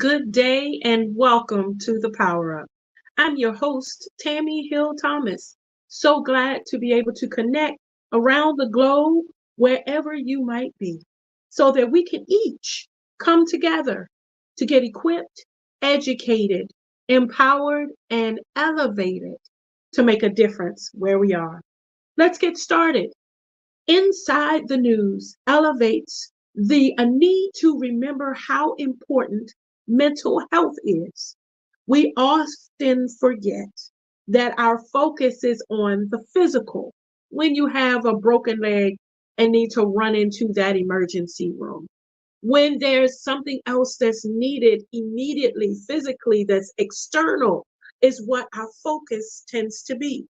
Good day and welcome to the Power Up. I'm your host, Tami Hill Thomas. So glad to be able to connect around the globe, wherever you might be, so that we can each come together to get equipped, educated, empowered, and elevated to make a difference where we are. Let's get started. Inside the News elevates the a need to remember how important mental health is. We often forget that our focus is on the physical. When you have a broken leg and need to run into that emergency room, when there's something else that's needed immediately, physically, that's external, is what our focus tends to be.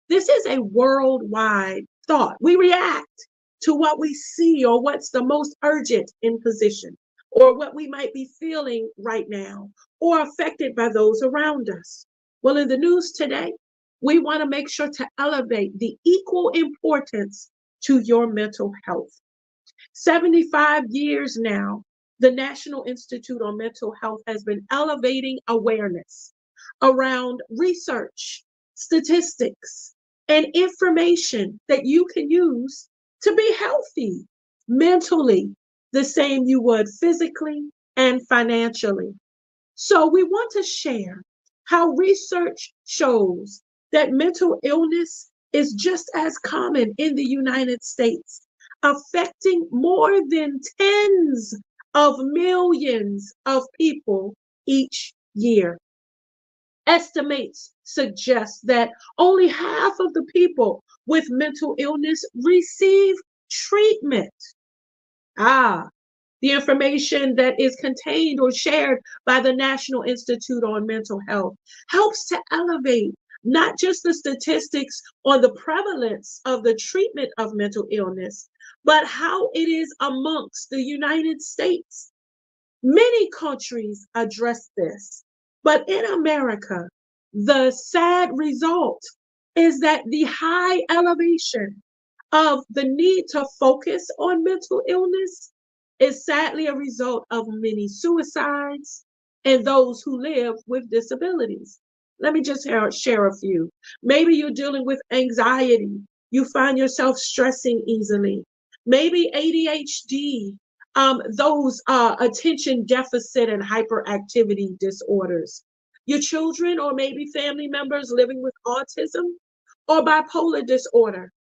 This is a worldwide thought. We react to what we see or what's the most urgent in position or what we might be feeling right now or affected by those around us. Well, in the news today, we want to make sure to elevate the equal importance to your mental health. 75 years now, the National Institute on Mental Health has been elevating awareness around research, statistics, and information that you can use to be healthy mentally, the same you would physically and financially. So, we want to share how research shows that mental illness is just as common in the United States, affecting more than tens of millions of people each year. Estimates suggest that only half of the people with mental illness receive treatment. Ah, the information that is contained or shared by the National Institute on Mental Health helps to elevate not just the statistics on the prevalence of the treatment of mental illness, but how it is amongst the United States. Many countries address this, but in America, the sad result is that the high elevation of the need to focus on mental illness is sadly a result of many suicides and those who live with disabilities. Let me just share a few. Maybe you're dealing with anxiety. You find yourself stressing easily. Maybe ADHD, those attention deficit and hyperactivity disorders. Your children or maybe family members living with autism or bipolar disorder.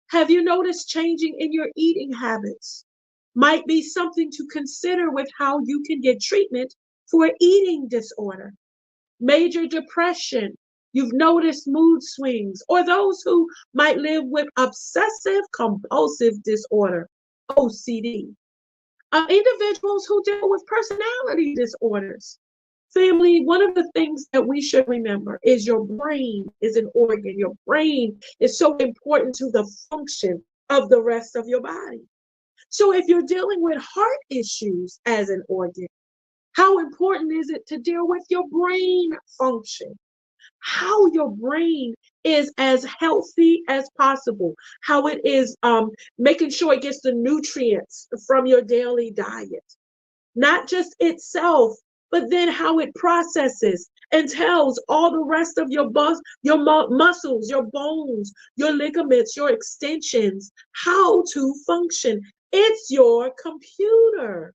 Have you noticed changing in your eating habits? Might be something to consider with how you can get treatment for eating disorder. Major depression, you've noticed mood swings, or those who might live with obsessive compulsive disorder, OCD. Individuals who deal with personality disorders. Family, one of the things that we should remember is your brain is an organ. Your brain is so important to the function of the rest of your body. So if you're dealing with heart issues as an organ, how important is it to deal with your brain function? How your brain is as healthy as possible, how it is making sure it gets the nutrients from your daily diet, not just itself, but then how it processes and tells all the rest of your muscles, your bones, your ligaments, your extensions, how to function. It's your computer.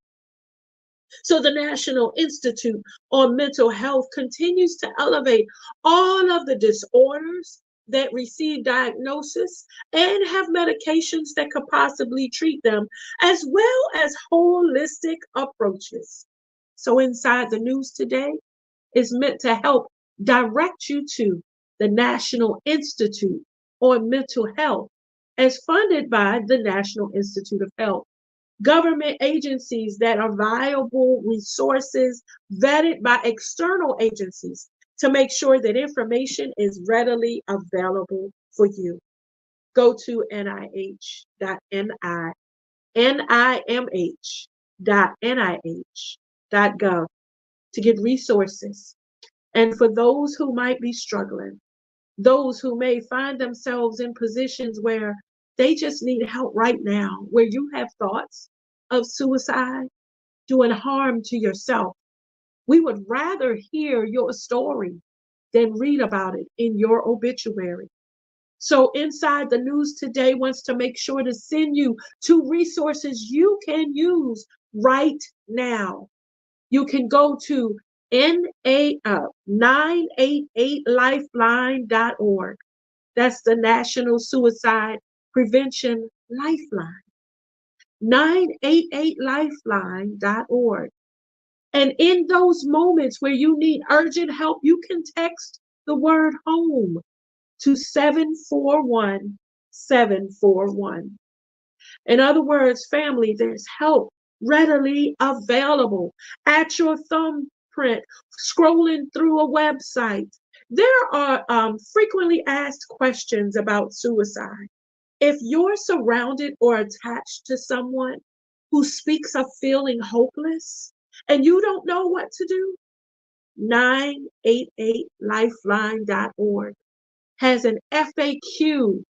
So the National Institute on Mental Health continues to elevate all of the disorders that receive diagnosis and have medications that could possibly treat them, as well as holistic approaches. So inside the news today is meant to help direct you to the National Institute on Mental Health as funded by the National Institute of Health. Government agencies that are viable resources vetted by external agencies to make sure that information is readily available for you. Go to NIMH.gov to get resources. And for those who might be struggling, those who may find themselves in positions where they just need help right now, where you have thoughts of suicide, doing harm to yourself, We would rather hear your story than read about it in your obituary. So Inside the News Today wants to make sure to send you to resources you can use right now. You can go to 988lifeline.org. That's the National Suicide Prevention Lifeline. 988lifeline.org. And in those moments where you need urgent help, you can text the word home to 741-741. In other words, family, there's help readily available at your thumbprint, scrolling through a website. There are frequently asked questions about suicide. If you're surrounded or attached to someone who speaks of feeling hopeless and you don't know what to do, 988lifeline.org has an FAQ,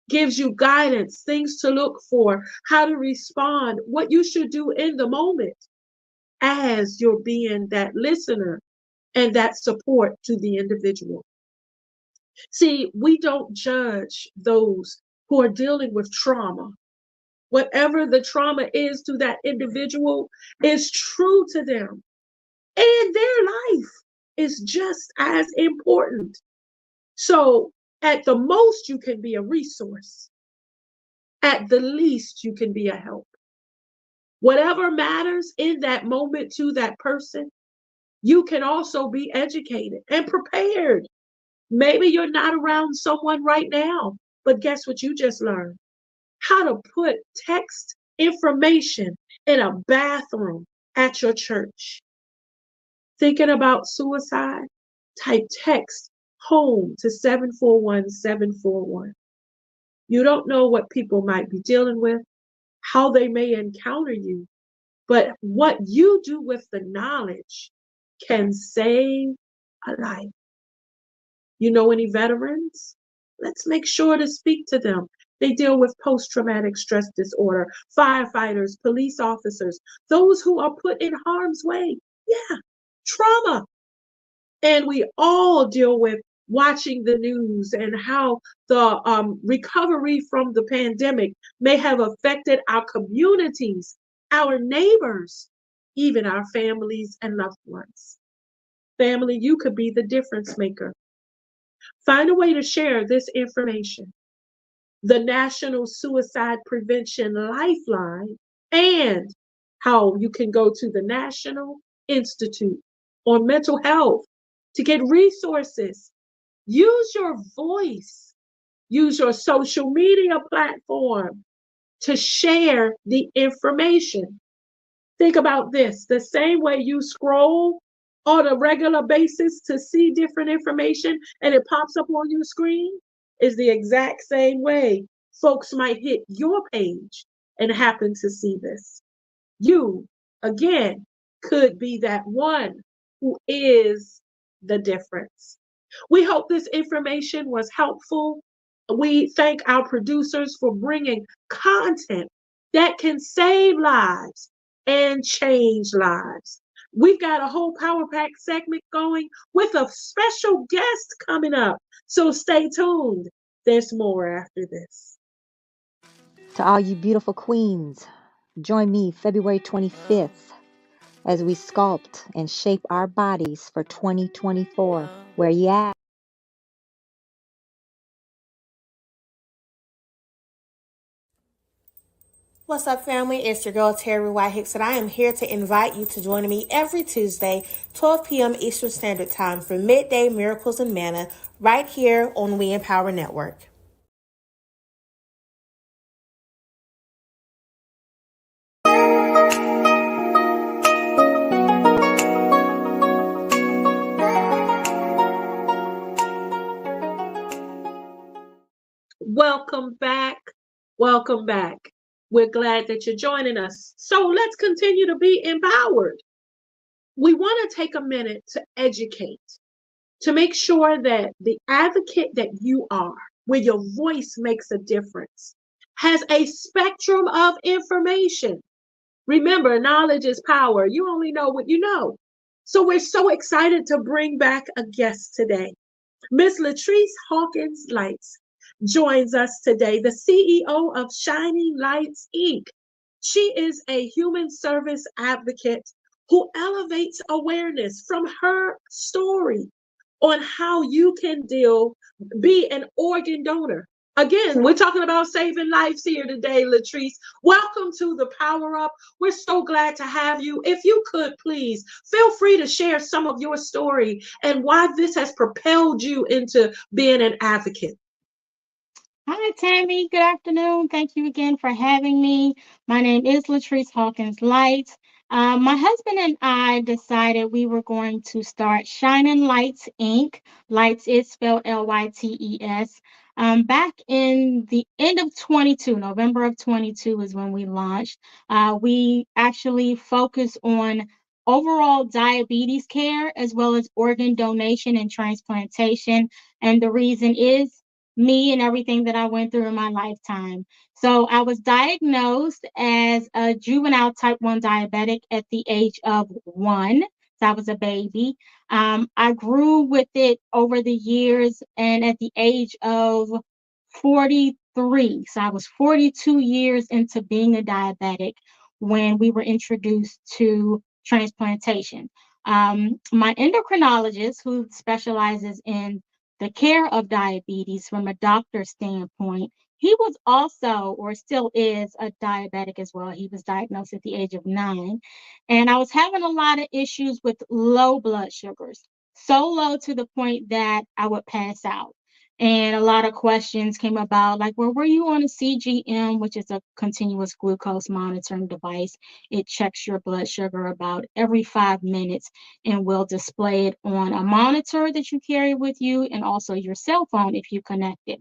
gives you guidance, things to look for, how to respond, what you should do in the moment as you're being that listener and that support to the individual. See, we don't judge those who are dealing with trauma. Whatever the trauma is to that individual is true to them. And their life is just as important. So at the most, you can be a resource. At the least, you can be a help. Whatever matters in that moment to that person, you can also be educated and prepared. Maybe you're not around someone right now, but guess what you just learned? How to put text information in a bathroom at your church. Thinking about suicide? Type text home to 741-741. You don't know what people might be dealing with, how they may encounter you, but what you do with the knowledge can save a life. You know any veterans? Let's make sure to speak to them. They deal with post-traumatic stress disorder, firefighters, police officers, those who are put in harm's way. Yeah, trauma. And we all deal with watching the news and how the recovery from the pandemic may have affected our communities, our neighbors, even our families and loved ones. Family, you could be the difference maker. Find a way to share this information. The National Suicide Prevention Lifeline, and how you can go to the National Institute on Mental Health to get resources. Use your voice. Use your social media platform to share the information. Think about this. The same way you scroll on a regular basis to see different information and it pops up on your screen is the exact same way folks might hit your page and happen to see this. You, again, could be that one who is the difference. We hope this information was helpful. We thank our producers for bringing content that can save lives and change lives. We've got a whole Power Pack segment going with a special guest coming up. So stay tuned. There's more after this. To all you beautiful queens, join me February 25th as we sculpt and shape our bodies for 2024. Where you at? What's up, family? It's your girl, Terry White Hicks, and I am here to invite you to join me every Tuesday, 12 p.m. Eastern Standard Time for Midday Miracles and Manna right here on We Empower Network. Welcome back. Welcome back. We're glad that you're joining us. So let's continue to be empowered. We want to take a minute to educate, to make sure that the advocate that you are, where your voice makes a difference, has a spectrum of information. Remember, knowledge is power. You only know what you know. So we're so excited to bring back a guest today. Miss Latrece Hawkins Lytes joins us today, the CEO of Shining Lytes Inc. She is a human service advocate who elevates awareness from her story on how you can be an organ donor. Again, we're talking about saving lives here today, Latrece. Welcome to the Power Up. We're so glad to have you. If you could, please feel free to share some of your story and why this has propelled you into being an advocate. Hi, Tammy. Good afternoon. Thank you again for having me. My name is Latrece Hawkins Lytes. My husband and I decided we were going to start Shining Lytes Inc. Lights is spelled Lytes. Back in the end of 22, November of 22 is when we launched. We actually focus on overall diabetes care as well as organ donation and transplantation. And the reason is me and everything that I went through in my lifetime. So I was diagnosed as a juvenile type 1 diabetic at the age of 1. So I was a baby. I grew with it over the years, and at the age of 43, so I was 42 years into being a diabetic when we were introduced to transplantation. My endocrinologist, who specializes in the care of diabetes from a doctor's standpoint, he was also, or still is, a diabetic as well. He was diagnosed at the age of 9. And I was having a lot of issues with low blood sugars, so low to the point that I would pass out. And a lot of questions came about, like, well, were you on a CGM, which is a continuous glucose monitoring device? It checks your blood sugar about every 5 minutes and will display it on a monitor that you carry with you and also your cell phone if you connect it.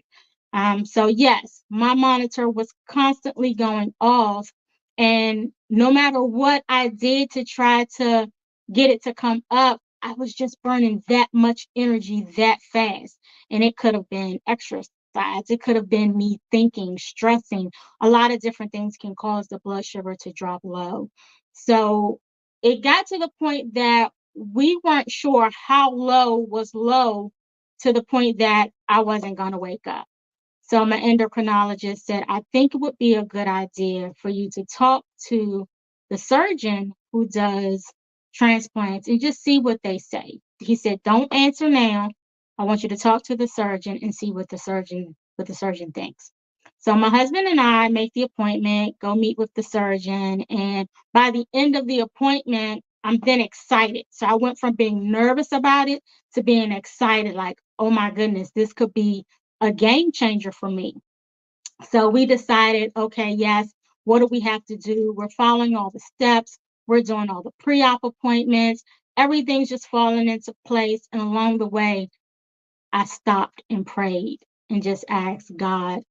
So yes, my monitor was constantly going off, and no matter what I did to try to get it to come up, I was just burning that much energy that fast. And it could have been exercise. It could have been me thinking, stressing. A lot of different things can cause the blood sugar to drop low. So it got to the point that we weren't sure how low was low, to the point that I wasn't going to wake up. So my endocrinologist said, I think it would be a good idea for you to talk to the surgeon who does transplants and just see what they say. He said, don't answer now. I want you to talk to the surgeon and see what the surgeon thinks. So my husband and I make the appointment, go meet with the surgeon, and by the end of the appointment, I'm then excited. So I went from being nervous about it to being excited, like, oh my goodness, this could be a game changer for me. So we decided, okay, yes, what do we have to do? We're following all the steps. We're doing all the pre-op appointments. Everything's just falling into place. And along the way, I stopped and prayed and just asked God,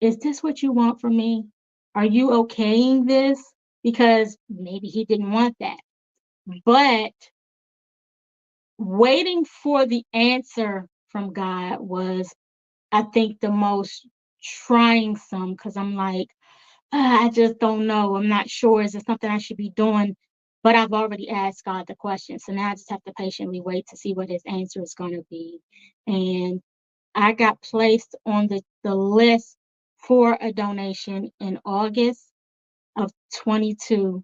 is this what you want from me? Are you okaying this? Because maybe he didn't want that. But waiting for the answer from God was, I think, the most trying some, because I'm like, I just don't know. I'm not sure. Is it something I should be doing? But I've already asked God the question. So now I just have to patiently wait to see what his answer is going to be. And I got placed on the list for a donation in August of 22.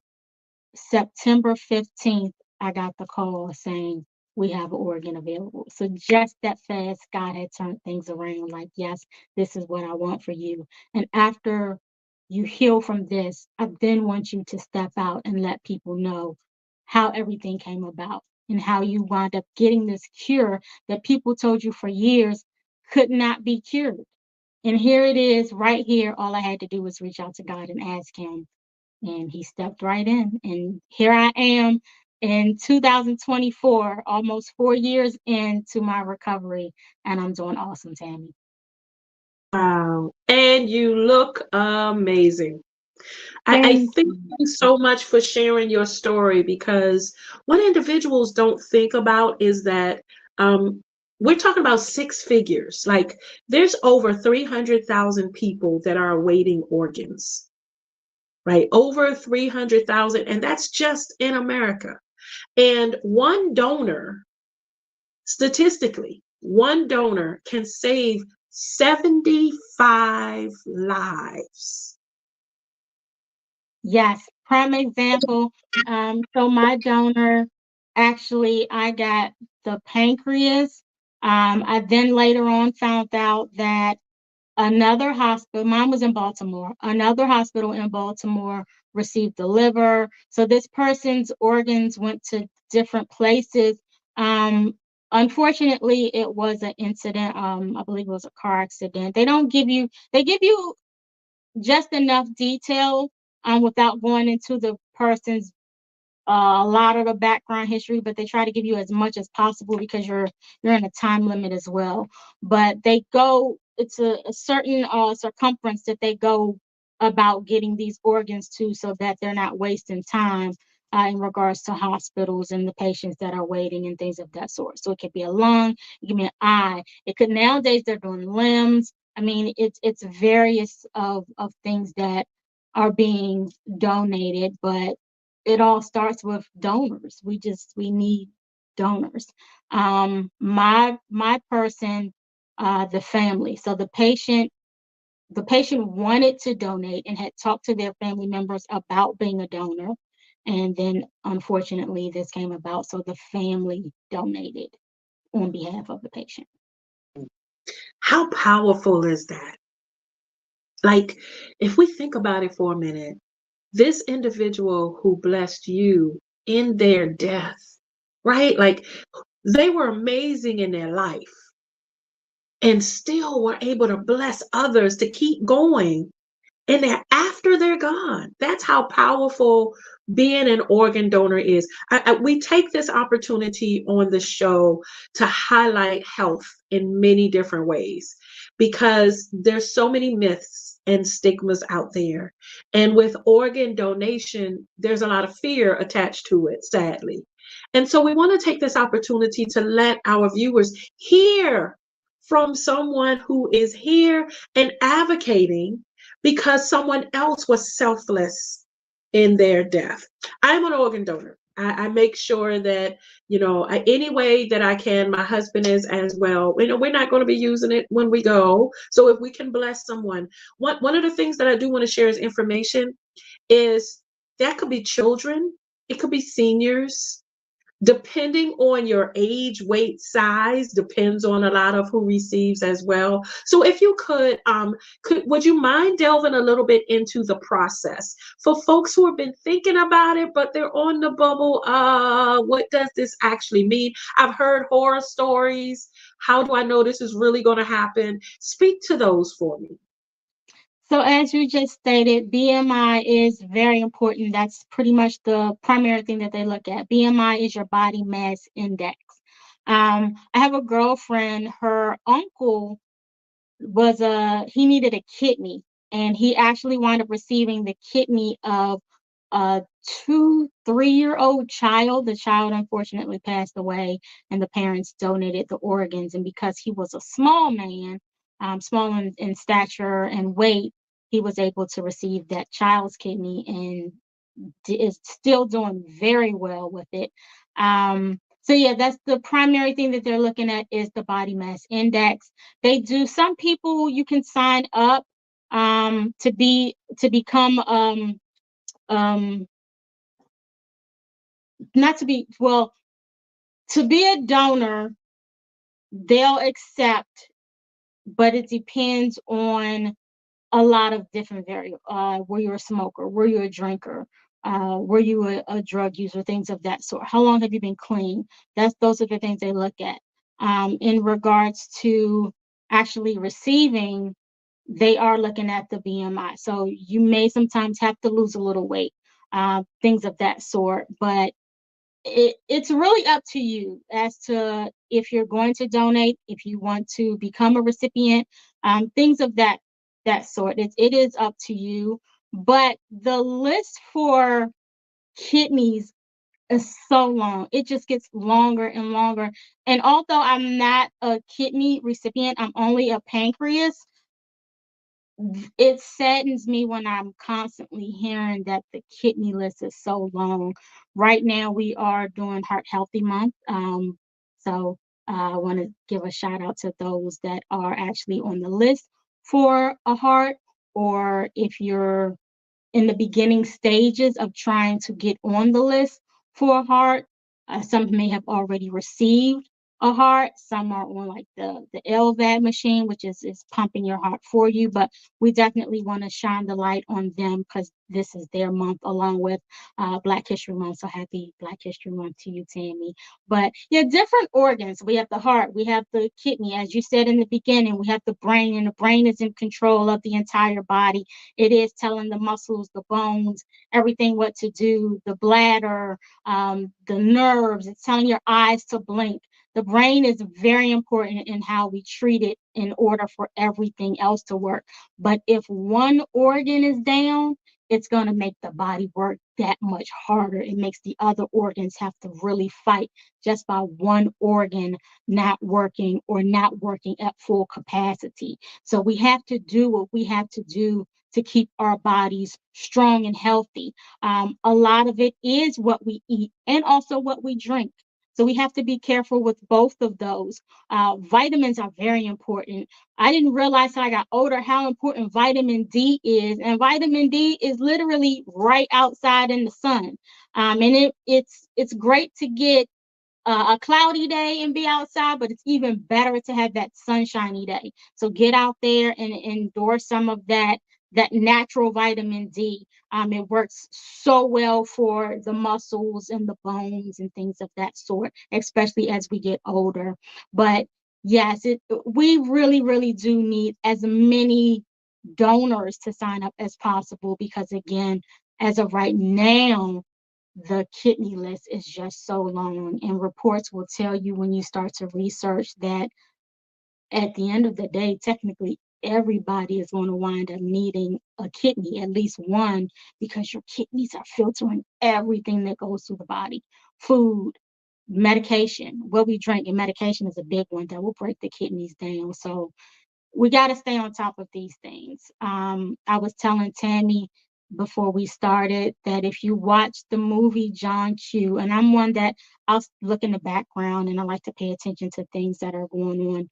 September 15th, I got the call saying we have an organ available. So just that fast, God had turned things around, like, yes, this is what I want for you. And after you heal from this, I then want you to step out and let people know how everything came about and how you wound up getting this cure that people told you for years could not be cured. And here it is, right here. All I had to do was reach out to God and ask him, and he stepped right in. And here I am in 2024, almost 4 years into my recovery, and I'm doing awesome, Tammy. Wow. And you look amazing. I Thank thank you. you so much for sharing your story, because what individuals don't think about is that we're talking about six figures. Like, there's over 300,000 people that are awaiting organs, right? Over 300,000, and that's just in America. And one donor, statistically, one donor can save 75 lives. Yes, prime example. So my donor, actually, I got the pancreas. I then later on found out that another hospital, mine was in Baltimore, another hospital in Baltimore received the liver. So this person's organs went to different places. Unfortunately, it was an incident. I believe it was a car accident. They give you just enough detail without going into the person's a lot of the background history, but they try to give you as much as possible because you're in a time limit as well. But they go, it's a certain circumference that they go about getting these organs to, so that they're not wasting time in regards to hospitals and the patients that are waiting and things of that sort. So it could be a lung, it could be an eye, it could, nowadays they're doing limbs. I mean, it's various of things that are being donated, but it all starts with donors. We need donors. My person, the family. So the patient wanted to donate and had talked to their family members about being a donor. And then unfortunately this came about. So the family donated on behalf of the patient. How powerful is that? Like, if we think about it for a minute, this individual who blessed you in their death, right? Like, they were amazing in their life and still were able to bless others to keep going. And they're after they're gone. That's how powerful being an organ donor is. We take this opportunity on the show to highlight health in many different ways because there's so many myths and stigmas out there. And with organ donation, there's a lot of fear attached to it, sadly. And so we want to take this opportunity to let our viewers hear from someone who is here and advocating because someone else was selfless in their death. I'm an organ donor. I make sure that, any way that I can, my husband is as well. We're not going to be using it when we go. So if we can bless someone, one of the things that I do want to share as information is that could be children, it could be seniors, depending on your age, weight, size, depends on a lot of who receives as well. So if you would you mind delving a little bit into the process for folks who have been thinking about it, but they're on the bubble? What does this actually mean? I've heard horror stories. How do I know this is really going to happen? Speak to those for me. So as you just stated, BMI is very important. That's pretty much the primary thing that they look at. BMI is your body mass index. I have a girlfriend, her uncle he needed a kidney, and he actually wound up receiving the kidney of a 2-3-year-old child. The child unfortunately passed away, and the parents donated the organs. And because he was a small man, small in stature and weight, he was able to receive that child's kidney and is still doing very well with it. So yeah, that's the primary thing that they're looking at, is the body mass index. Some people, you can sign up to become not to be well to be a donor. They'll accept, but it depends on a lot of different variables. Were you a smoker? Were you a drinker? Were you a drug user? Things of that sort. How long have you been clean? Those are the things they look at. In regards to actually receiving, they are looking at the BMI. So you may sometimes have to lose a little weight, things of that sort. But it's really up to you as to if you're going to donate, if you want to become a recipient, things of that sort. It is up to you. But the list for kidneys is so long. It just gets longer and longer. And although I'm not a kidney recipient, I'm only a pancreas. it saddens me when I'm constantly hearing that the kidney list is so long. Right now, we are doing Heart Healthy Month. So I want to give a shout out to those that are actually on the list for a heart, or if you're in the beginning stages of trying to get on the list for a heart. Some may have already received a heart. Some are on like the LVAD machine, which is pumping your heart for you. But we definitely want to shine the light on them because this is their month along with Black History Month. So happy Black History Month to you, Tammy. But yeah, different organs. We have the heart, we have the kidney, as you said in the beginning, we have the brain, and the brain is in control of the entire body. It is telling the muscles, the bones, everything what to do, the bladder, the nerves. It's telling your eyes to blink. The brain is very important in how we treat it in order for everything else to work. But if one organ is down, it's going to make the body work that much harder. It makes the other organs have to really fight just by one organ not working or not working at full capacity. So we have to do what we have to do to keep our bodies strong and healthy. A lot of it is what we eat and also what we drink. So we have to be careful with both of those. Vitamins are very important. I didn't realize till I got older how important vitamin D is. And vitamin D is literally right outside in the sun. And it's great to get a cloudy day and be outside, but it's even better to have that sunshiny day. So get out there and endorse some of that natural vitamin D. It works so well for the muscles and the bones and things of that sort, especially as we get older. But yes, we really, really do need as many donors to sign up as possible because, again, as of right now, the kidney list is just so long, and reports will tell you when you start to research that at the end of the day, technically everybody is going to wind up needing a kidney, at least one, because your kidneys are filtering everything that goes through the body. Food, medication, what we drink, and medication is a big one that will break the kidneys down. So we got to stay on top of these things. I was telling Tammy before we started that if you watch the movie John Q, and I'm one that I'll look in the background and I like to pay attention to things that are going on,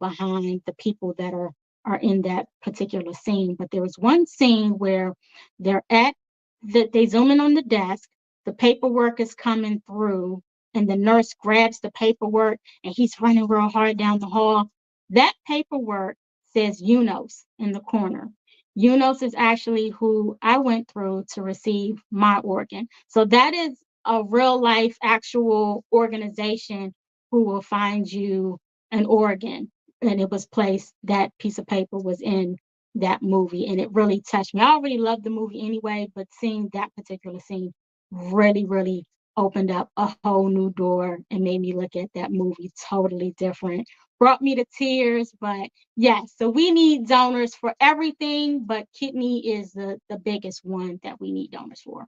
behind the people that are in that particular scene. But there was one scene where they're they zoom in on the desk, the paperwork is coming through, and the nurse grabs the paperwork and he's running real hard down the hall. That paperwork says UNOS in the corner. UNOS is actually who I went through to receive my organ. So that is a real life, actual organization who will find you an organ. And it was placed, that piece of paper was in that movie. And it really touched me. I already loved the movie anyway, but seeing that particular scene really, really opened up a whole new door and made me look at that movie totally different, brought me to tears. But yes, so we need donors for everything, but kidney is the biggest one that we need donors for.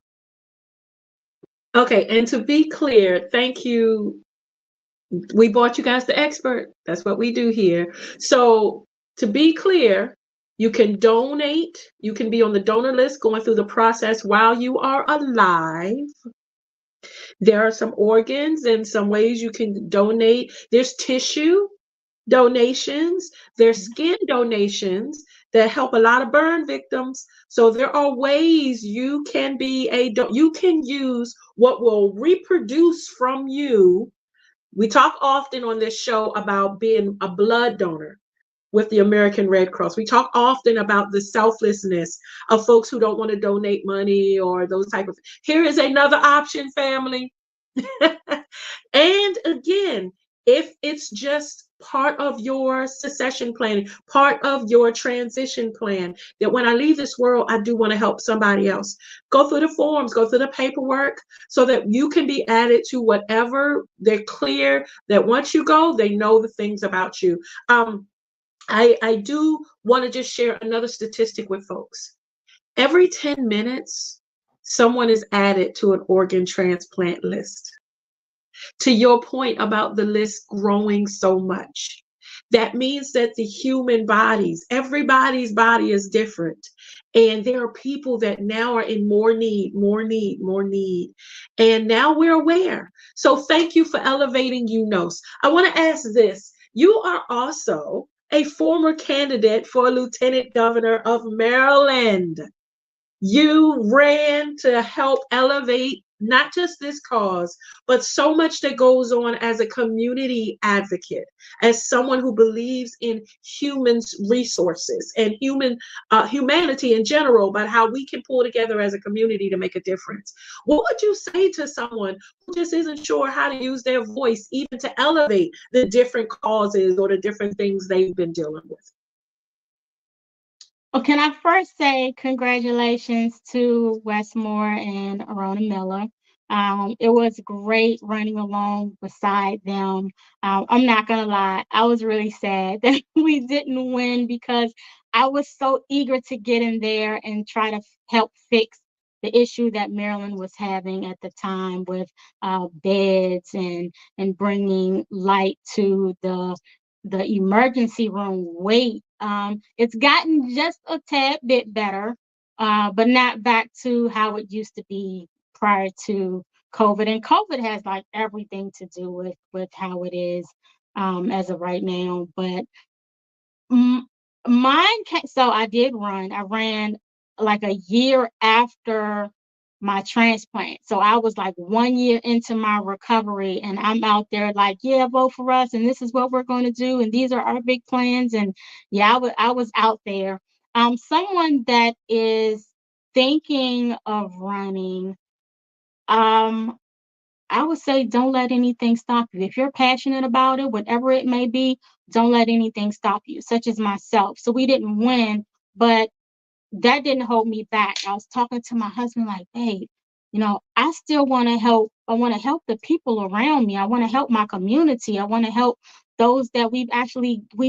Okay, and to be clear, thank you. We brought you guys the expert. That's what we do here. So to be clear, you can donate. You can be on the donor list going through the process while you are alive. There are some organs and some ways you can donate. There's tissue donations, there's skin donations that help a lot of burn victims. So there are ways you can be you can use what will reproduce from you. We talk often on this show about being a blood donor with the American Red Cross. We talk often about the selflessness of folks who don't want to donate money or those type of. Here is another option, family. And again, if it's just part of your succession planning, part of your transition plan, that when I leave this world, I do want to help somebody else. Go through the forms, go through the paperwork so that you can be added to whatever. They're clear that once you go, they know the things about you. I do want to just share another statistic with folks. Every 10 minutes, someone is added to an organ transplant list. To your point about the list growing so much, That means that the human bodies, everybody's body is different. And there are people that now are in more need, more need, more need. And now we're aware. So thank you for elevating UNOS. I want to ask this. You are also a former candidate for Lieutenant Governor of Maryland. You ran to help elevate not just this cause, but so much that goes on as a community advocate, as someone who believes in humans' resources and humanity in general, but how we can pull together as a community to make a difference. What would you say to someone who just isn't sure how to use their voice, even to elevate the different causes or the different things they've been dealing with? Well, can I first say congratulations to Westmore and Arona Miller? It was great running along beside them. I'm not gonna lie, I was really sad that we didn't win because I was so eager to get in there and try to help fix the issue that Maryland was having at the time with beds and bringing light to the emergency room wait. It's gotten just a tad bit better, but not back to how it used to be prior to COVID. And COVID has like everything to do with how it is as of right now. But M- so I did run. I ran like a year after my transplant. So I was like 1 year into my recovery, and I'm out there like, yeah, vote for us, and this is what we're going to do, and these are our big plans. And yeah, I was out there. Someone that is thinking of running, um, I would say don't let anything stop you. If you're passionate about it, whatever it may be, don't let anything stop you, such as myself. So we didn't win, but that didn't hold me back. I was talking to my husband like, babe, I still want to help. I want to help the people around me. I want to help my community. I want to help those that we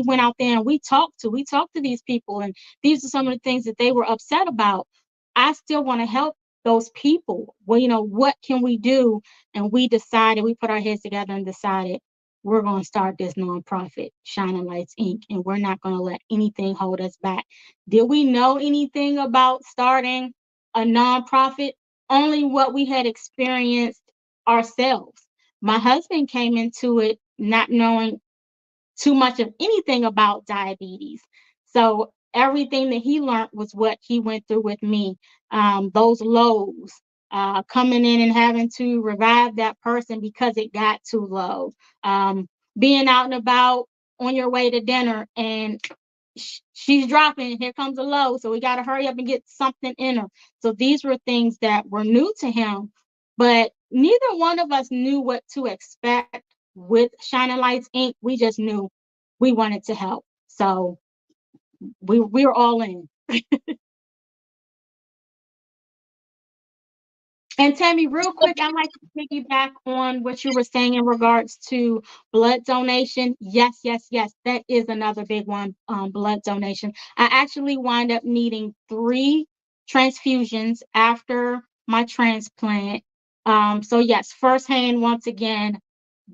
went out there and we talked to. We talked to these people, and these are some of the things that they were upset about. I still want to help those people. Well, what can we do? And we put our heads together and decided we're going to start this nonprofit, Shining Lytes Inc., and we're not going to let anything hold us back. Did we know anything about starting a nonprofit? Only what we had experienced ourselves. My husband came into it not knowing too much of anything about diabetes. So everything that he learned was what he went through with me. Those lows, coming in and having to revive that person because it got too low. Being out and about on your way to dinner and she's dropping, here comes a low, so we got to hurry up and get something in her. So these were things that were new to him, but neither one of us knew what to expect with Shining Lytes Inc. We just knew we wanted to help, so we were all in. And Tammy, real quick, I'd like to piggyback on what you were saying in regards to blood donation. Yes, yes, yes, that is another big one, blood donation. I actually wind up needing 3 transfusions after my transplant. So yes, firsthand, once again,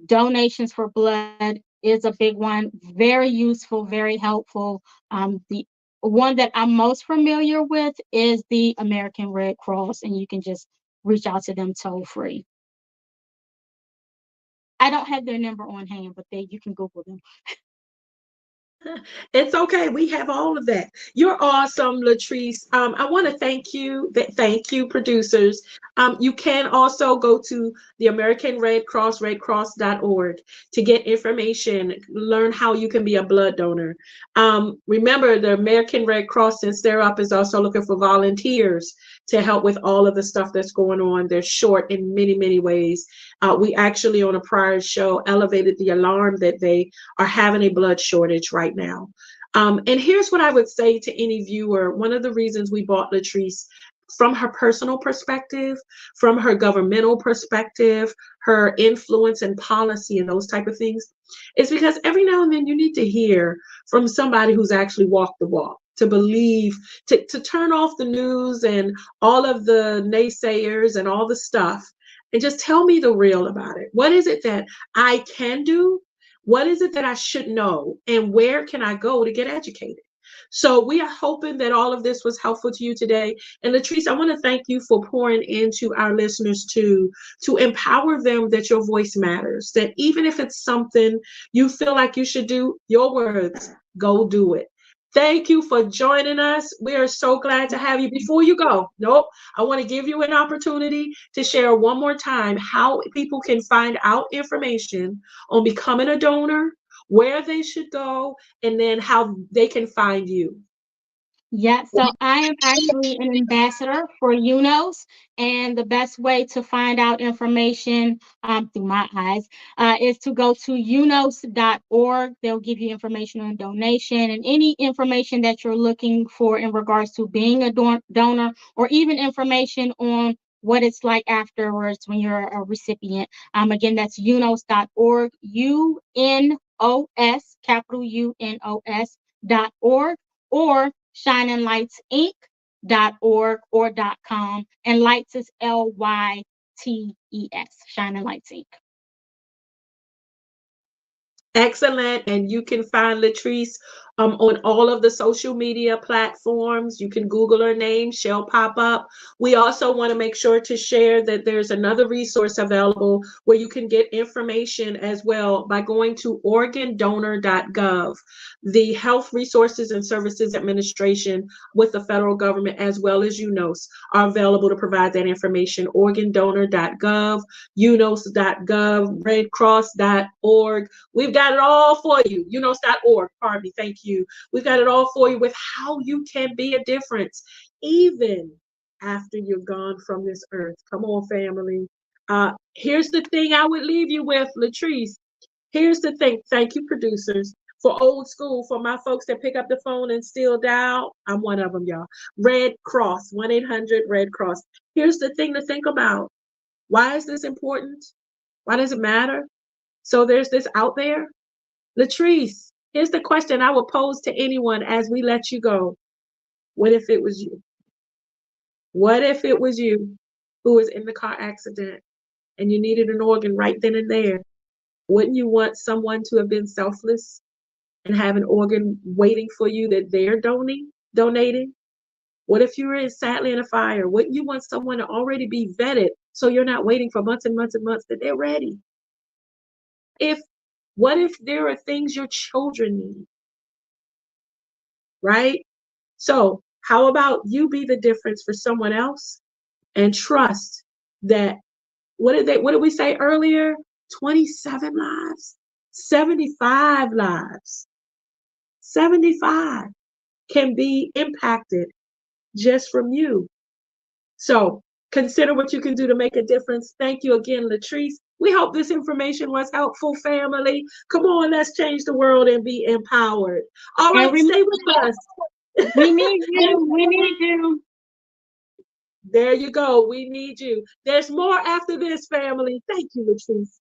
donations for blood is a big one. Very useful, very helpful. The one that I'm most familiar with is the American Red Cross, and you can just reach out to them toll free. I don't have their number on hand, but you can Google them. It's okay. We have all of that. You're awesome, Latrece. I want to thank you. Thank you, producers. You can also go to the American Red Cross, redcross.org, to get information, learn how you can be a blood donor. Remember, the American Red Cross, since they're up, is also looking for volunteers to help with all of the stuff that's going on. They're short in many, many ways. We actually, on a prior show, elevated the alarm that they are having a blood shortage right now. And here's what I would say to any viewer. One of the reasons we bought Latrece, from her personal perspective, from her governmental perspective, her influence and policy and those type of things, is because every now and then you need to hear from somebody who's actually walked the walk, to believe, to turn off the news and all of the naysayers and all the stuff, and just tell me the real about it. What is it that I can do? What is it that I should know? And where can I go to get educated? So we are hoping that all of this was helpful to you today. And Latrece, I want to thank you for pouring into our listeners to empower them that your voice matters, that even if it's something you feel like you should do, your words, go do it. Thank you for joining us. We are so glad to have you. Before you go, nope, I want to give you an opportunity to share one more time how people can find out information on becoming a donor, where they should go, and then how they can find you. Yeah, so I am actually an ambassador for UNOS, and the best way to find out information through my eyes is to go to unos.org. They'll give you information on donation and any information that you're looking for in regards to being a donor, or even information on what it's like afterwards when you're a recipient. Again, that's unos.org, UNOS, capital UNOS.org, or shininglytesinc.org or .com, and Lights is Lytes, Shining Lytes Inc. Excellent. And you can find Latrece on all of the social media platforms. You can Google her name, she'll pop up. We also want to make sure to share that there's another resource available where you can get information as well by going to organdonor.gov. The Health Resources and Services Administration with the federal government, as well as UNOS, are available to provide that information. Organdonor.gov, unos.gov, redcross.org. We've got it all for you. unos.org, pardon me, thank you. We've got it all for you with how you can be a difference, even after you're gone from this earth. Come on, family. Here's the thing I would leave you with, Latrece. Here's the thing. Thank you, producers. For old school, for my folks that pick up the phone and still dial, I'm one of them, y'all. Red Cross, 1-800-RED Cross. Here's the thing to think about. Why is this important? Why does it matter? So there's this out there. Latrece, here's the question I would pose to anyone as we let you go. What if it was you? What if it was you who was in the car accident and you needed an organ right then and there? Wouldn't you want someone to have been selfless and have an organ waiting for you that they're donating? What if you were sadly in a fire? Wouldn't you want someone to already be vetted so you're not waiting for months and months and months that they're ready? What if there are things your children need? Right? So how about you be the difference for someone else and trust that, what did we say earlier? 27 lives, 75 lives, 75 can be impacted just from you. So consider what you can do to make a difference. Thank you again, Latrece. We hope this information was helpful, family. Come on, let's change the world and be empowered. All right, stay with us. We need you. We need you. There you go. We need you. There's more after this, family. Thank you, Latrece.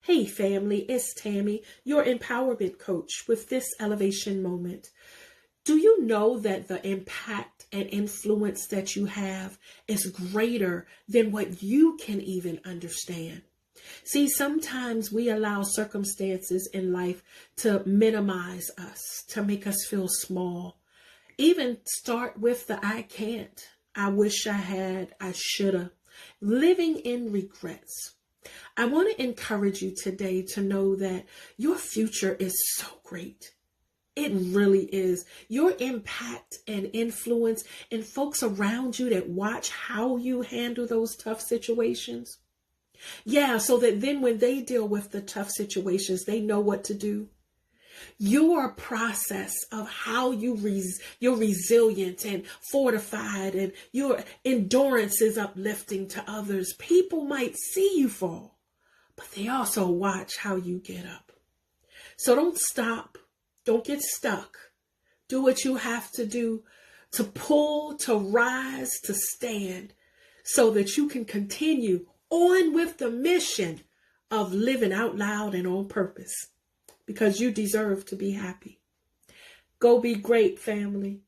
Hey family, it's Tami, your empowerment coach with this elevation moment. Do you know that the impact and influence that you have is greater than what you can even understand? See, sometimes we allow circumstances in life to minimize us, to make us feel small. Even start with the I can't, I wish I had, I shoulda, living in regrets. I want to encourage you today to know that your future is so great. It really is. Your impact and influence and folks around you that watch how you handle those tough situations. Yeah, so that then when they deal with the tough situations, they know what to do. Your process of how you're resilient and fortified and your endurance is uplifting to others. People might see you fall, but they also watch how you get up. So don't stop. Don't get stuck. Do what you have to do to pull, to rise, to stand, so that you can continue on with the mission of living out loud and on purpose, because you deserve to be happy. Go be great, family.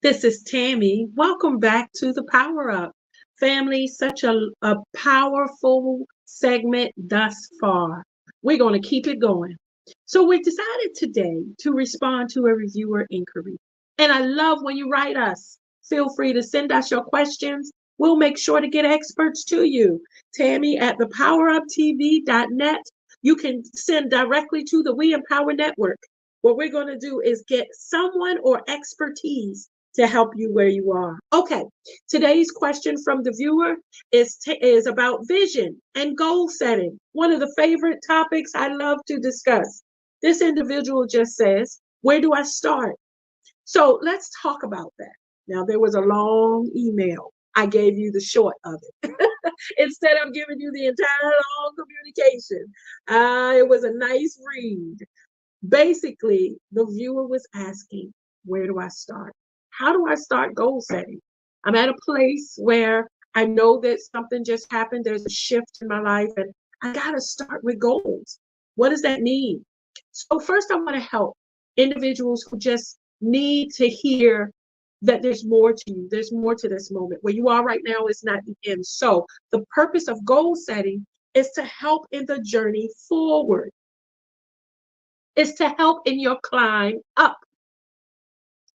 This is Tami. Welcome back to the Power Up. Family, such a powerful segment thus far. We're going to keep it going. So we decided today to respond to a reviewer inquiry. And I love when you write us. Feel free to send us your questions. We'll make sure to get experts to you. Tami at thepoweruptv.net. You can send directly to the We Empower Network. What we're going to do is get someone or expertise to help you where you are. Okay, today's question from the viewer is about vision and goal setting. One of the favorite topics I love to discuss. This individual just says, where do I start? So let's talk about that. Now, there was a long email. I gave you the short of it. Instead of giving you the entire long communication, it was a nice read. Basically, the viewer was asking, where do I start? How do I start goal setting? I'm at a place where I know that something just happened. There's a shift in my life, and I got to start with goals. What does that mean? So first, I want to help individuals who just need to hear that there's more to you. There's more to this moment. Where you are right now is not the end. So the purpose of goal setting is to help in the journey forward. It's to help in your climb up.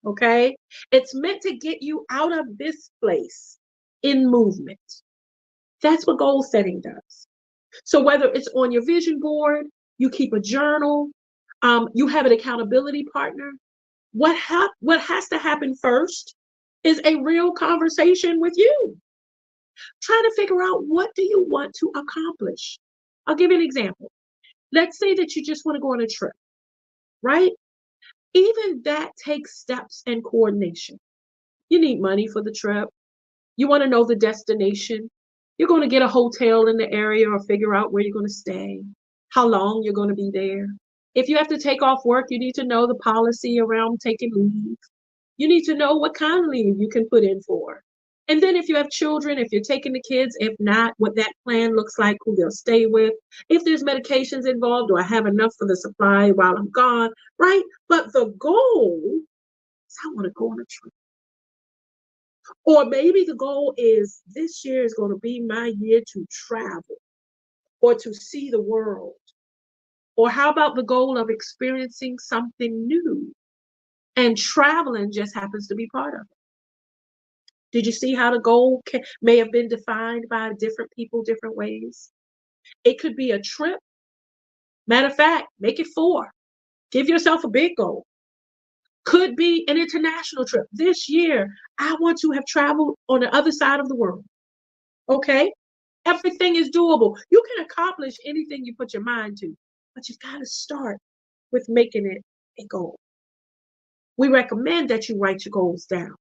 Okay? It's meant to get you out of this place in movement. That's what goal setting does. So whether it's on your vision board, you keep a journal, you have an accountability partner, what has to happen first is a real conversation with you. Try to figure out, what do you want to accomplish? I'll give you an example. Let's say that you just want to go on a trip, right? Even that takes steps and coordination. You need money for the trip. You want to know the destination. You're going to get a hotel in the area or figure out where you're going to stay, how long you're going to be there. If you have to take off work, you need to know the policy around taking leave. You need to know what kind of leave you can put in for. And then if you have children, if you're taking the kids, if not, what that plan looks like, who they'll stay with. If there's medications involved, do I have enough for the supply while I'm gone, right? But the goal is, I want to go on a trip. Or maybe the goal is, this year is going to be my year to travel or to see the world. Or how about the goal of experiencing something new? And traveling just happens to be part of it. Did you see how the goal may have been defined by different people, different ways? It could be a trip. Matter of fact, make it 4. Give yourself a big goal. Could be an international trip. This year, I want to have traveled on the other side of the world. Okay? Everything is doable. You can accomplish anything you put your mind to, but you've got to start with making it a goal. We recommend that you write your goals down.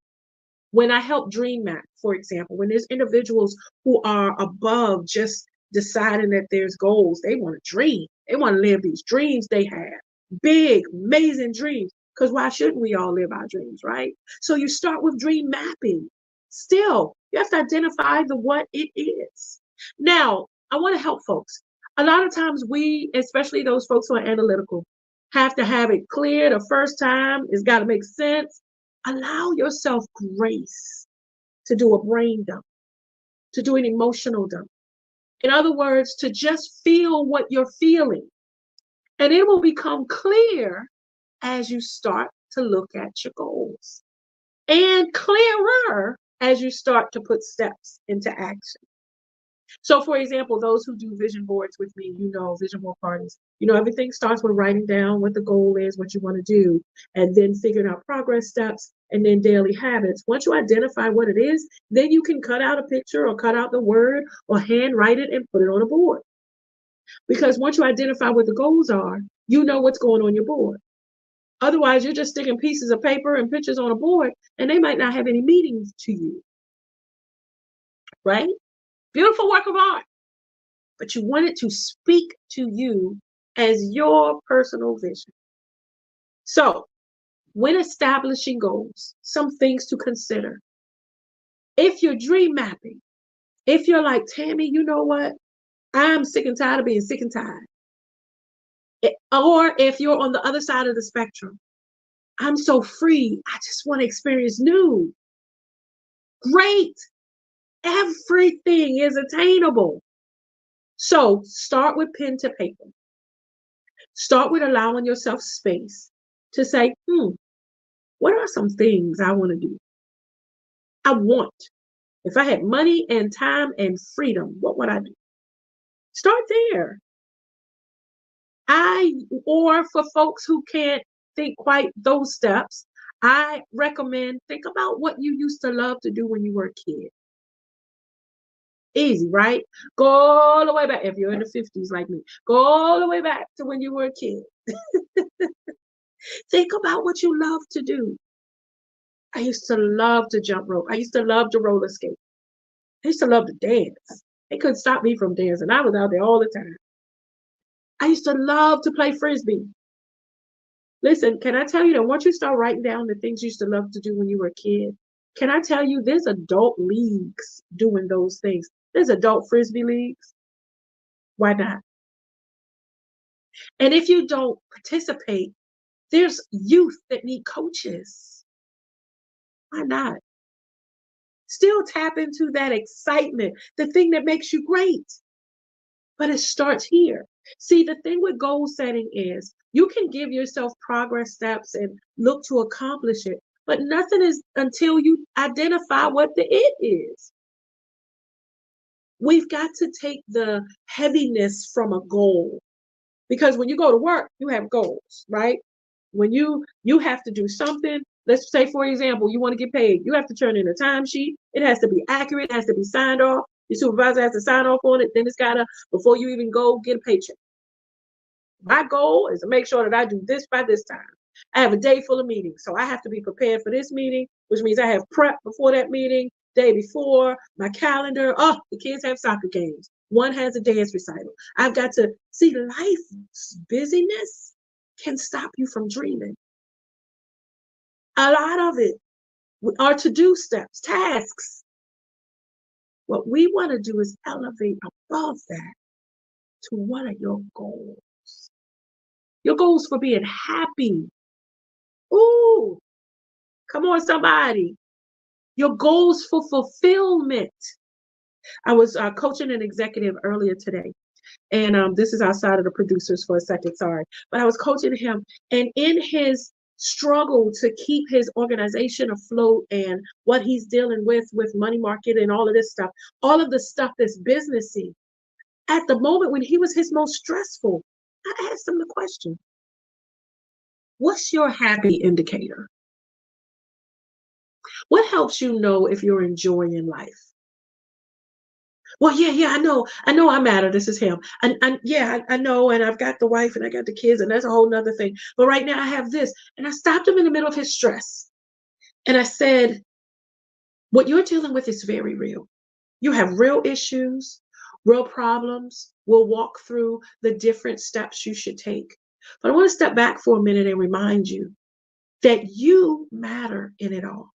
When I help Dream Map, for example, when there's individuals who are above just deciding that there's goals, they want to dream. They want to live these dreams they have. Big, amazing dreams. Because why shouldn't we all live our dreams, right? So you start with dream mapping. Still, you have to identify the what it is. Now, I want to help folks. A lot of times we, especially those folks who are analytical, have to have it clear the first time. It's got to make sense. Allow yourself grace to do a brain dump, to do an emotional dump. In other words, to just feel what you're feeling. And it will become clear as you start to look at your goals, and clearer as you start to put steps into action. So for example, those who do vision boards with me, vision board parties, everything starts with writing down what the goal is, what you want to do, and then figuring out progress steps, and then daily habits. Once you identify what it is, then you can cut out a picture or cut out the word or handwrite it and put it on a board. Because once you identify what the goals are, you know what's going on your board. Otherwise, you're just sticking pieces of paper and pictures on a board, and they might not have any meaning to you, right? Beautiful work of art, but you want it to speak to you as your personal vision. So, when establishing goals, some things to consider. If you're dream mapping, if you're like, Tami, you know what? I'm sick and tired of being sick and tired. Or if you're on the other side of the spectrum, I'm so free. I just want to experience new. Great. Everything is attainable. So start with pen to paper. Start with allowing yourself space to say, what are some things I want to do? I want. If I had money and time and freedom, what would I do? Start there. Or for folks who can't think quite those steps, I recommend think about what you used to love to do when you were a kid. Easy, right? Go all the way back. If you're in the 50s like me, go all the way back to when you were a kid. Think about what you love to do. I used to love to jump rope. I used to love to roller skate. I used to love to dance. They couldn't stop me from dancing. I was out there all the time. I used to love to play frisbee. Listen, can I tell you that once you start writing down the things you used to love to do when you were a kid, can I tell you there's adult leagues doing those things? There's adult frisbee leagues. Why not? And if you don't participate, there's youth that need coaches. Why not? Still tap into that excitement, the thing that makes you great. But it starts here. See, the thing with goal setting is you can give yourself progress steps and look to accomplish it, but nothing is until you identify what the it is. We've got to take the heaviness from a goal, because when you go to work, you have goals, right? When you have to do something, let's say, for example, you want to get paid, you have to turn in a timesheet. It has to be accurate, it has to be signed off. Your supervisor has to sign off on it. Then it's got to, before you even go get a paycheck. My goal is to make sure that I do this by this time. I have a day full of meetings, so I have to be prepared for this meeting, which means I have prep before that meeting, day before, my calendar. Oh, the kids have soccer games. One has a dance recital. I've got to see life's busyness can stop you from dreaming. A lot of it are to-do steps, tasks. What we want to do is elevate above that to what are your goals? Your goals for being happy. Ooh, come on, somebody. Your goals for fulfillment. I was coaching an executive earlier today, and this is outside of the producers for a second, sorry. But I was coaching him, and in his struggle to keep his organization afloat and what he's dealing with money market and all of this stuff, all of the stuff that's businessy, at the moment when he was his most stressful, I asked him the question, what's your happy indicator? What helps you know if you're enjoying life? Well, yeah, I know I matter. This is him. And yeah, I know, and I've got the wife and I got the kids, and that's a whole nother thing. But right now I have this. And I stopped him in the middle of his stress. And I said, what you're dealing with is very real. You have real issues, real problems. We'll walk through the different steps you should take. But I want to step back for a minute and remind you that you matter in it all.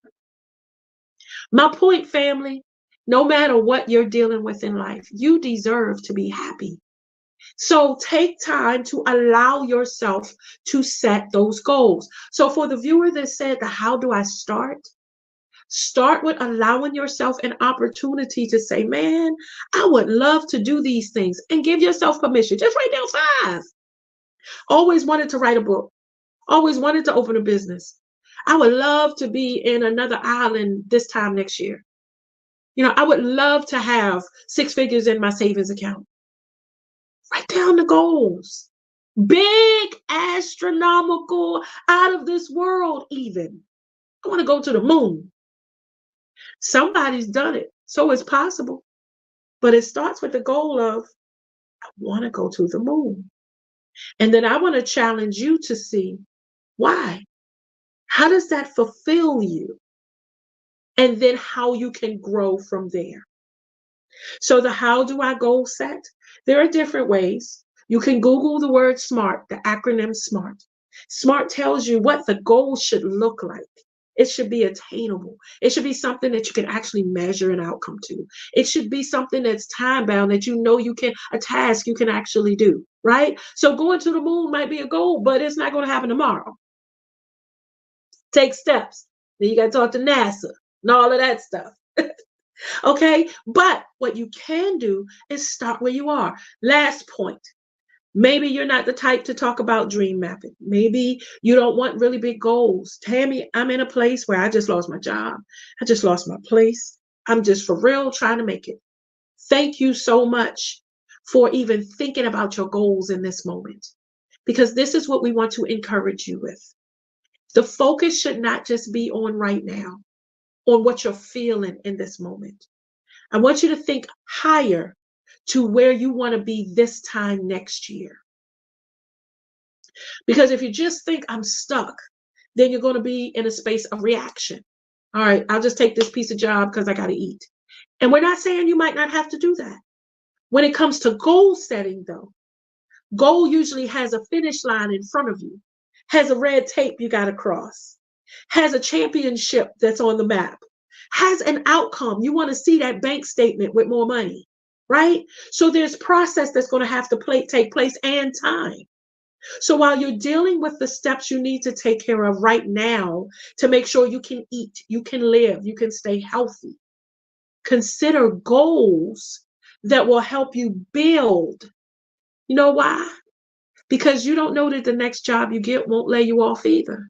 My point, family, no matter what you're dealing with in life, you deserve to be happy. So take time to allow yourself to set those goals. So for the viewer that said, how do I start? Start with allowing yourself an opportunity to say, man, I would love to do these things, and give yourself permission. Just write down 5. Always wanted to write a book. Always wanted to open a business. I would love to be in another island this time next year. You know, I would love to have 6 figures in my savings account. Write down the goals. Big, astronomical, out of this world even. I want to go to the moon. Somebody's done it, so it's possible. But it starts with the goal of, I want to go to the moon. And then I want to challenge you to see why. How does that fulfill you? And then how you can grow from there. So the how do I goal set? There are different ways. You can Google the word SMART, the acronym SMART. SMART tells you what the goal should look like. It should be attainable. It should be something that you can actually measure an outcome to. It should be something that's time bound, that you know you can, a task you can actually do, right? So going to the moon might be a goal, but it's not going to happen tomorrow. Take steps. Then you got to talk to NASA and all of that stuff. Okay, but what you can do is start where you are. Last point. Maybe you're not the type to talk about dream mapping. Maybe you don't want really big goals. Tammy, I'm in a place where I just lost my job. I just lost my place. I'm just for real trying to make it. Thank you so much for even thinking about your goals in this moment, because this is what we want to encourage you with. The focus should not just be on right now, on what you're feeling in this moment. I want you to think higher to where you want to be this time next year. Because if you just think I'm stuck, then you're going to be in a space of reaction. All right, I'll just take this piece of job because I got to eat. And we're not saying you might not have to do that. When it comes to goal setting, though, goal usually has a finish line in front of you, has a red tape you got to cross, has a championship that's on the map, has an outcome. You want to see that bank statement with more money, right? So there's process that's going to have to take place and time. So while you're dealing with the steps you need to take care of right now to make sure you can eat, you can live, you can stay healthy, consider goals that will help you build. You know why? Because you don't know that the next job you get won't lay you off either.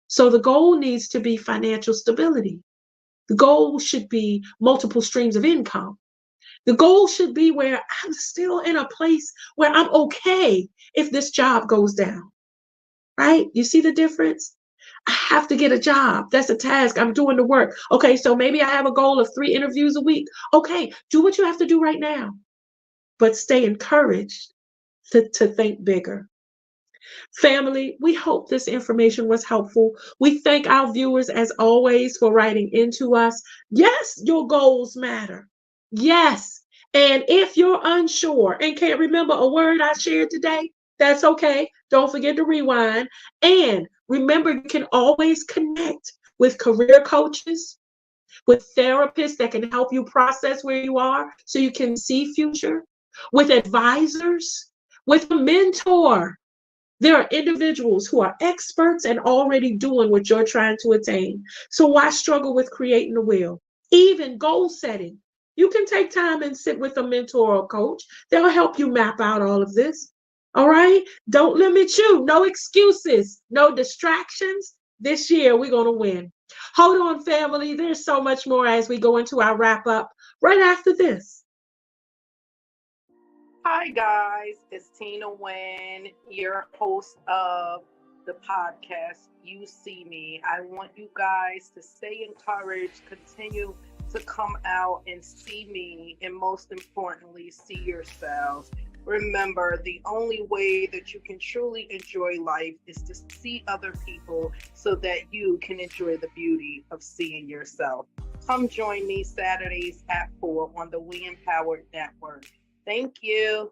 So the goal needs to be financial stability. The goal should be multiple streams of income. The goal should be where I'm still in a place where I'm okay if this job goes down, right? You see the difference? I have to get a job. That's a task. I'm doing the work. Okay, so maybe I have a goal of 3 interviews a week. Okay, do what you have to do right now, but stay encouraged to think bigger. Family, we hope this information was helpful. We thank our viewers, as always, for writing into us. Yes, your goals matter. Yes. And if you're unsure and can't remember a word I shared today, that's okay. Don't forget to rewind. And remember, you can always connect with career coaches, with therapists that can help you process where you are so you can see future, with advisors, with a mentor. There are individuals who are experts and already doing what you're trying to attain. So why struggle with creating the wheel? Even goal setting. You can take time and sit with a mentor or coach. They'll help you map out all of this. All right? Don't limit you. No excuses. No distractions. This year, we're going to win. Hold on, family. There's so much more as we go into our wrap up right after this. Hi guys, it's Tina Wynn, your host of the podcast You See Me. I want you guys to stay encouraged, continue to come out and see me, and most importantly, see yourselves. Remember, the only way that you can truly enjoy life is to see other people so that you can enjoy the beauty of seeing yourself. Come join me Saturdays at 4 on the We Empowered Network. Thank you.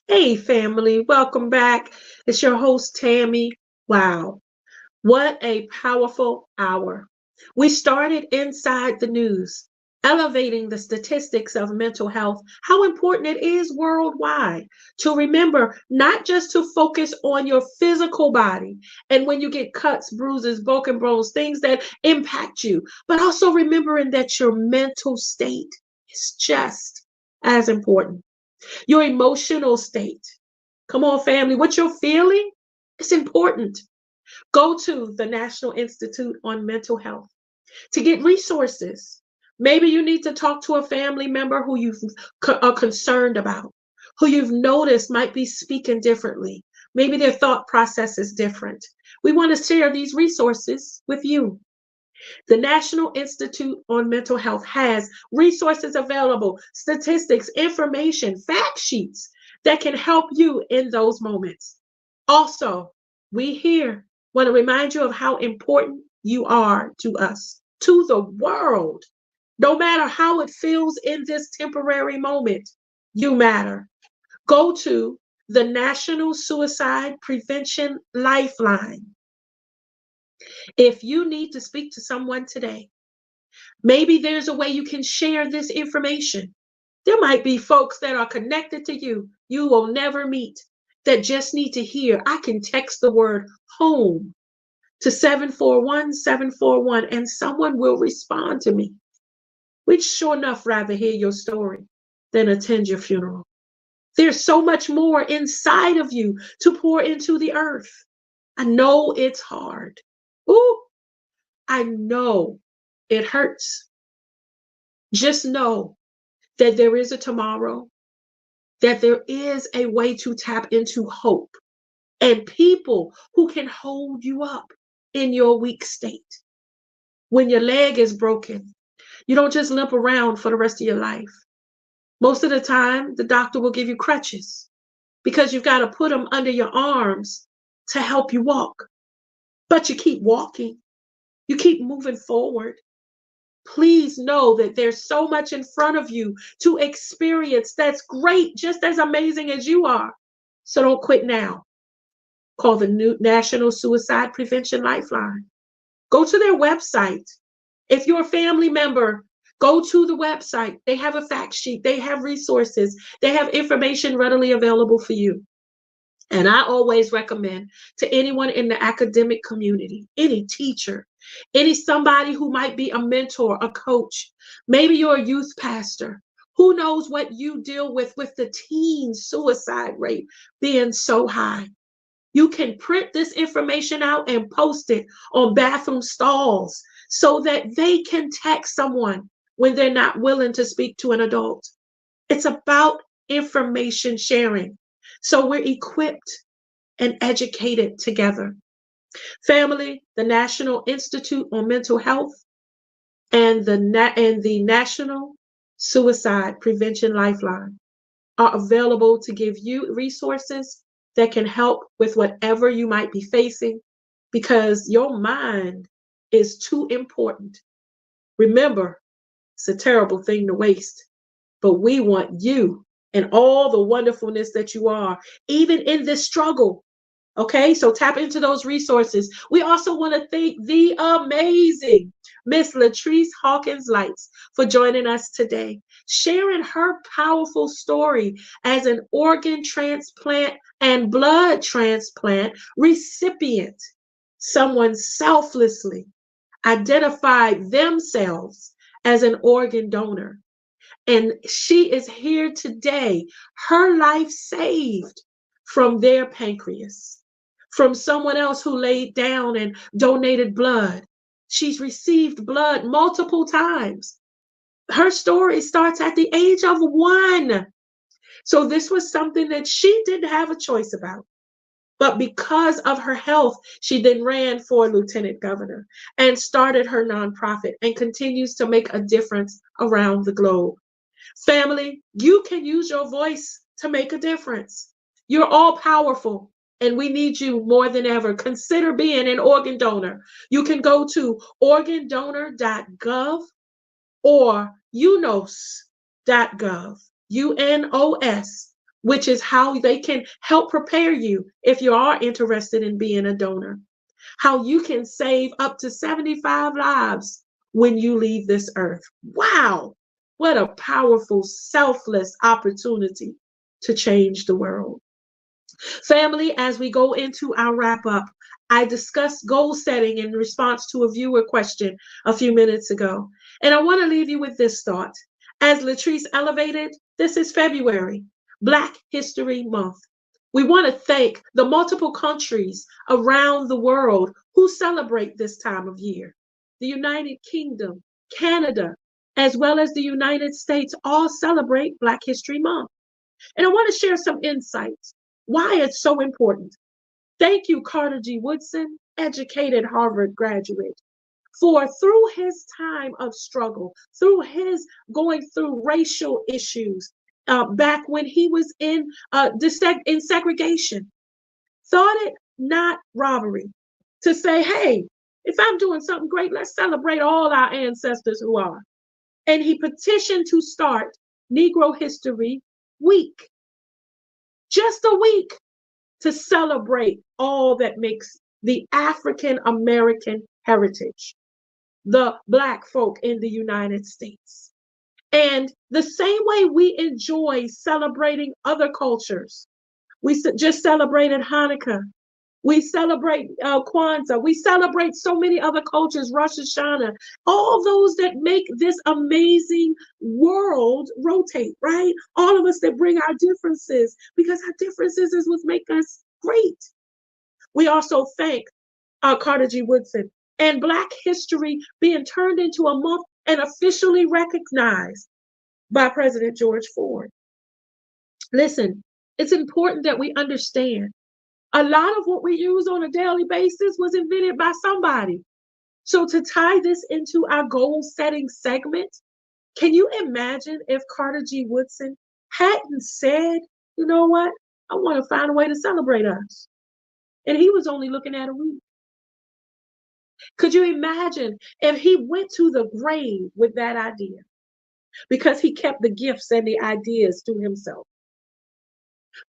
Hey, family, welcome back. It's your host, Tammy. Wow, what a powerful hour. We started inside the news, elevating the statistics of mental health, how important it is worldwide to remember not just to focus on your physical body and when you get cuts, bruises, broken bones, things that impact you, but also remembering that your mental state is just as important. Your emotional state. Come on, family. What you're feeling is important. Go to the National Institute on Mental Health to get resources. Maybe you need to talk to a family member who you are concerned about, who you've noticed might be speaking differently. Maybe their thought process is different. We want to share these resources with you. The National Institute on Mental Health has resources available, statistics, information, fact sheets that can help you in those moments. Also, we here want to remind you of how important you are to us, to the world. No matter how it feels in this temporary moment, you matter. Go to the National Suicide Prevention Lifeline. If you need to speak to someone today, maybe there's a way you can share this information. There might be folks that are connected to you will never meet, that just need to hear. I can text the word home to 741-741 and someone will respond to me. We'd sure enough rather hear your story than attend your funeral. There's so much more inside of you to pour into the earth. I know it's hard. Ooh, I know it hurts. Just know that there is a tomorrow, that there is a way to tap into hope and people who can hold you up in your weak state. When your leg is broken, you don't just limp around for the rest of your life. Most of the time, the doctor will give you crutches because you've got to put them under your arms to help you walk. But you keep walking. You keep moving forward. Please know that there's so much in front of you to experience that's great, just as amazing as you are. So don't quit now. Call the new National Suicide Prevention Lifeline. Go to their website. If you're a family member, go to the website. They have a fact sheet. They have resources. They have information readily available for you. And I always recommend to anyone in the academic community, any teacher, somebody who might be a mentor, a coach, maybe you're a youth pastor. Who knows what you deal with the teen suicide rate being so high? You can print this information out and post it on bathroom stalls so that they can text someone when they're not willing to speak to an adult. It's about information sharing. So we're equipped and educated together. Family, the National Institute on Mental Health and the National Suicide Prevention Lifeline are available to give you resources that can help with whatever you might be facing, because your mind is too important. Remember, it's a terrible thing to waste, but we want you and all the wonderfulness that you are, even in this struggle. Okay, so tap into those resources. We also want to thank the amazing Miss Latrece Hawkins Lytes for joining us today, sharing her powerful story as an organ transplant and blood transplant recipient. Someone selflessly identified themselves as an organ donor. And she is here today, her life saved from their pancreas, from someone else who laid down and donated blood. She's received blood multiple times. Her story starts at the age of 1. So this was something that she didn't have a choice about. But because of her health, she then ran for lieutenant governor and started her nonprofit and continues to make a difference around the globe. Family, you can use your voice to make a difference. You're all powerful, and we need you more than ever. Consider being an organ donor. You can go to organdonor.gov or unos.gov, UNOS, which is how they can help prepare you if you are interested in being a donor. How you can save up to 75 lives when you leave this earth. Wow, what a powerful, selfless opportunity to change the world. Family, as we go into our wrap up, I discussed goal setting in response to a viewer question a few minutes ago. And I want to leave you with this thought. As Latrece elevated, this is February, Black History Month. We want to thank the multiple countries around the world who celebrate this time of year. The United Kingdom, Canada, as well as the United States all celebrate Black History Month. And I want to share some insights why it's so important. Thank you, Carter G. Woodson, educated Harvard graduate, for through his time of struggle, through his going through racial issues, back when he was in segregation, thought it not robbery to say, hey, if I'm doing something great, let's celebrate all our ancestors who are. And he petitioned to start Negro History Week, just a week to celebrate all that makes the African American heritage, the Black folk in the United States. And the same way we enjoy celebrating other cultures, we just celebrated Hanukkah, we celebrate Kwanzaa, we celebrate so many other cultures, Rosh Hashanah, all those that make this amazing world rotate, right? All of us that bring our differences, because our differences is what make us great. We also thank Carter G. Woodson and Black history being turned into a month and officially recognized by President George Ford. Listen, it's important that we understand a lot of what we use on a daily basis was invented by somebody. So to tie this into our goal setting segment, can you imagine if Carter G. Woodson hadn't said, you know what, I want to find a way to celebrate us. And he was only looking at a week. Could you imagine if he went to the grave with that idea? Because he kept the gifts and the ideas to himself.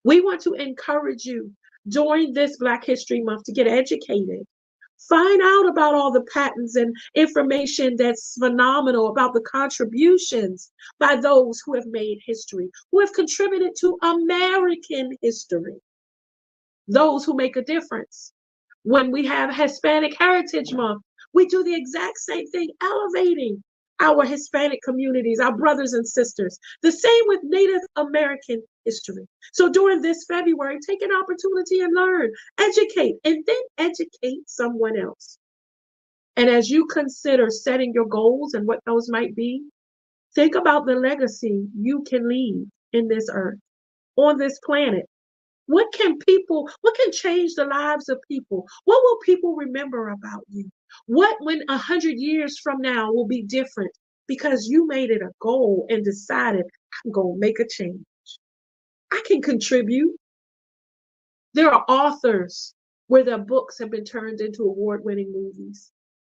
We want to encourage you during this Black History Month to get educated. Find out about all the patents and information that's phenomenal about the contributions by those who have made history, who have contributed to American history, those who make a difference. When we have Hispanic Heritage Month, we do the exact same thing, elevating our Hispanic communities, our brothers and sisters. The same with Native American history. So during this February, take an opportunity and learn, educate, and then educate someone else. And as you consider setting your goals and what those might be, think about the legacy you can leave in this earth, on this planet. What can change the lives of people? What will people remember about you? What, when 100 years from now, will be different because you made it a goal and decided, I'm going to make a change. I can contribute. There are authors where their books have been turned into award-winning movies.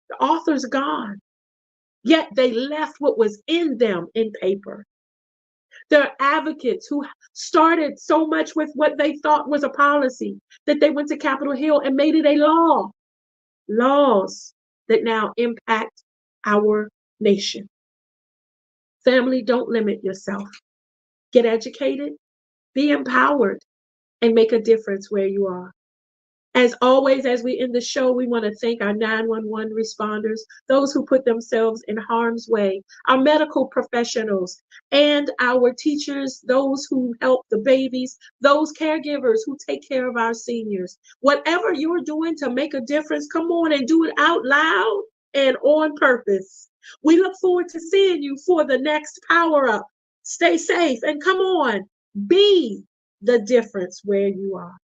The author's gone, yet they left what was in them in paper. There are advocates who started so much with what they thought was a policy that they went to Capitol Hill and made it a law. Laws that now impact our nation. Family, don't limit yourself. Get educated, be empowered, and make a difference where you are. As always, as we end the show, we want to thank our 911 responders, those who put themselves in harm's way, our medical professionals, and our teachers, those who help the babies, those caregivers who take care of our seniors. Whatever you're doing to make a difference, come on and do it out loud and on purpose. We look forward to seeing you for the next Power Up. Stay safe and come on, be the difference where you are.